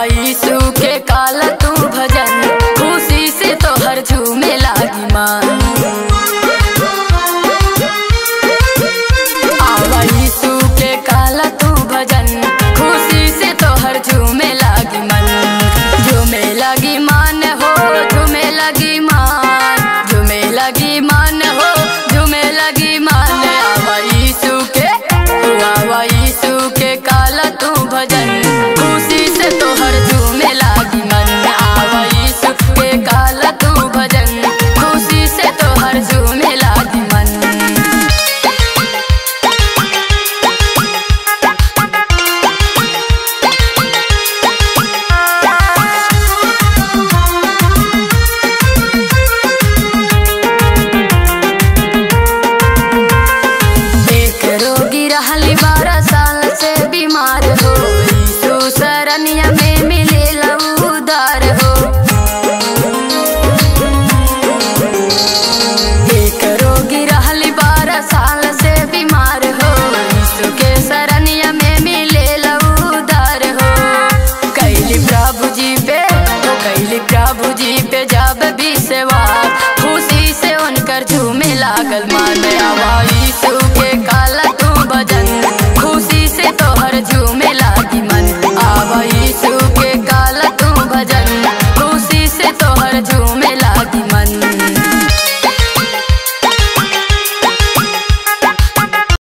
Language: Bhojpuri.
यीशु के काला तू भजन, खुशी से तो हर झूमे लागी मान। आवा यीशु के काला तू भजन, खुशी से तो हर झूमे लागी मन। झूमे लगी मान हो, झूमे लगी मान, झूमे लगी मान हो, झूमे लगी मान। आवा यीशु के काला तू भजन, खुशी से तो हर झूमे लागी मन। आवा यीशु के काला तू भजन, खुशी से तो हर झूमे लागी मन। एक रोगी रहली 12 साल से बीमार हो, यीशु शरणिया में मिलेला उद्धार हो। एक रोगी रहली 12 साल से बीमार हो, यीशु के शरणिया में मिलेला उद्धार हो। कैली प्रभु जी पे जब भी सेवा, खुशी से उनकर झूमे लागल मान। आवा